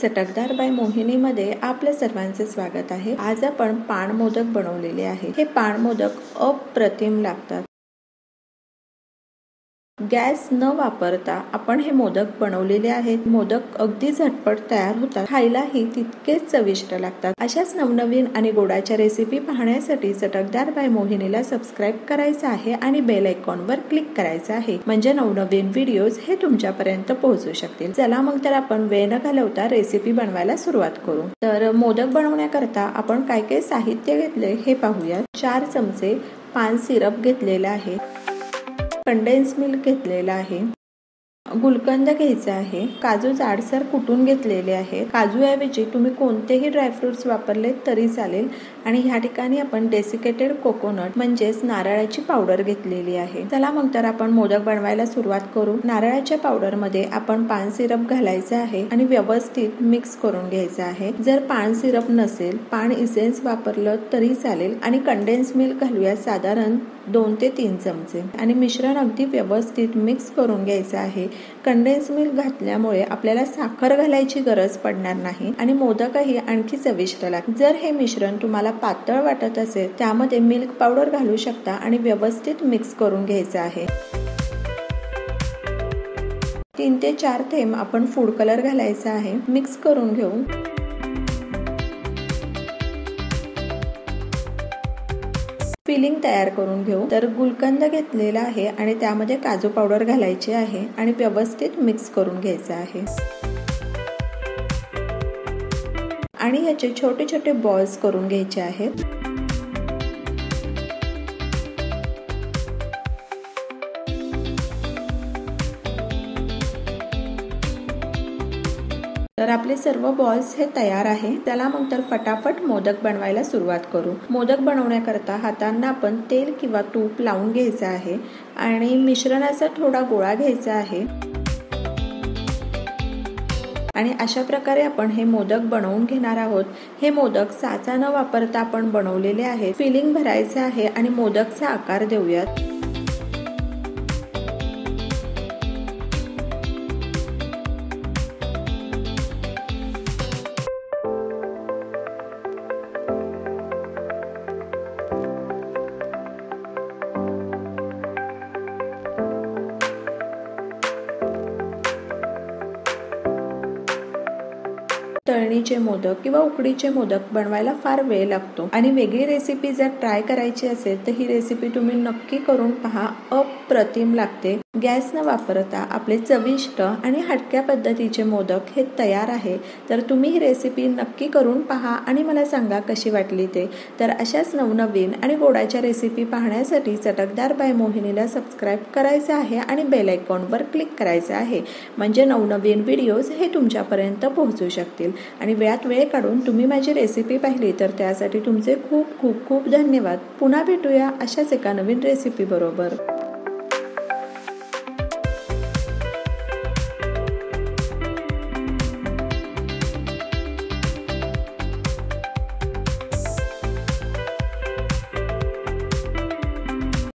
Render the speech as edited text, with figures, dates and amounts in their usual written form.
चटकदार बाय मोहिनीमध्ये आपल्या सर्वांचे स्वागत आहे। आज आपण पान मोदक बनवलेले आहे। हे पान मोदक अप्रतिम लागतात। गॅस न वापरता आपण हे मोदक बनवलेले आहेत। मोदक अगदी झटपट तयार होतात, खायलाही तितकेच चविष्ट लागतात। अशाच नवनवीन आणि गोडाच्या रेसिपी पाहण्यासाठी चटकदार बाय मोहिनीला सबस्क्राइब करायचं आहे आणि बेल आयकॉनवर क्लिक करायचं आहे, म्हणजे नवनवीन व्हिडिओज हे तुमच्यापर्यंत पोहोचू शकतील। चला मग तर आपण वेळ न घालवता रेसिपी बनवायला सुरुवात करू। तर मोदक बनवण्याकरता आपण काय काय साहित्य घेतले हे पाहूया। 4 चमचे पान सिरप घेतलेला आहे, कंडेन्स मिल्क घेतलेला आहे, गुलकंद घ्यायचा आहे, काजू जाडसर कुटून घेतलेले आहेत। काजू ऐवजी तुम्ही कोणतेही ड्रायफ्रुट्स वापरले तरी चालेल। आणि ह्या ठिकाणी आपण डेसिकेटेड कोकोनट म्हणजेच नारळाची पावडर घेतलेली आहे। चला मग तर आपण मोदक बनवायला सुरुवात करू। नारळाच्या पावडर मध्ये आपण पान सिरप घालायचं आहे आणि व्यवस्थित मिक्स करून घ्यायचं आहे। जर पान सिरप नसेल, पान इसेन्स वापरलं तरी चालेल। आणि कंडेन्स मिल्क घालूया साधारण 2 ते 3 चमचे आणि मिश्रण अगदी व्यवस्थित मिक्स करून घ्यायचं आहे। कंडेन्स मिल्क घातल्यामुळे आपल्याला साखर घालायची गरज पडणार नाही आणि मोदकही आणखी चविष्ट लागतील। जर हे मिश्रण तुम्हाला पातळ वाटत असेल, त्यामध्ये मिल्क पावडर घालू शकता आणि व्यवस्थित मिक्स करून घ्यायचं आहे। 3 ते 4 थेंब आपण फूड कलर घालायचा आहे, मिक्स करून घेऊ। फिलिंग तयार करून घेऊ। तर गुलकंद घेतलेला आहे आणि त्यामध्ये काजू पावडर घालायची आहे आणि व्यवस्थित मिक्स करून घ्यायचं आहे। आणि ह्याचे छोटे छोटे बॉल्स करून घ्यायचे आहेत। तर आपले सर्व बॉल्स हे तयार आहे। त्याला मग तर फटाफट मोदक बनवायला सुरुवात करू। मोदक बनवण्याकरता हातांना आपण तेल किंवा तूप लावून घ्यायचं आहे आणि मिश्रणाचा थोडा गोळा घ्यायचा आहे आणि अशा प्रकारे आपण हे मोदक बनवून घेणार आहोत। हे मोदक साचा न वापरता आपण बनवलेले आहेत। फिलिंग भरायचे आहे आणि मोदकचा आकार देऊयात। तळणीचे मोदक किंवा उकडीचे मोदक बनवायला फार वेळ लागतो आणि वेगळी रेसिपी जर ट्राय करायची असेल तर ही रेसिपी तुम्ही नक्की करून पहा, अप्रतिम लागते। गॅस न वापरता आपले चविष्ट आणि हटक्या पद्धतीचे मोदक हे तयार आहे। तर तुम्ही ही रेसिपी नक्की करून पहा आणि मला सांगा कशी वाटली ते। तर अशाच नवनवीन आणि गोडाच्या रेसिपी पाहण्यासाठी चटकदार बाय मोहिनीला सबस्क्राइब करायचं आहे आणि बेल आयकॉनवर क्लिक करायचं आहे, म्हणजे नवनवीन व्हिडिओज हे तुमच्यापर्यंत पोहोचू शकतील। आणि वेळात वेळ काढून तुम्ही माझी रेसिपी पाहिली तर त्यासाठी तुमचे खूप खूप खूप धन्यवाद। पुन्हा भेटूया अशाच एका नवीन रेसिपी बरोबर।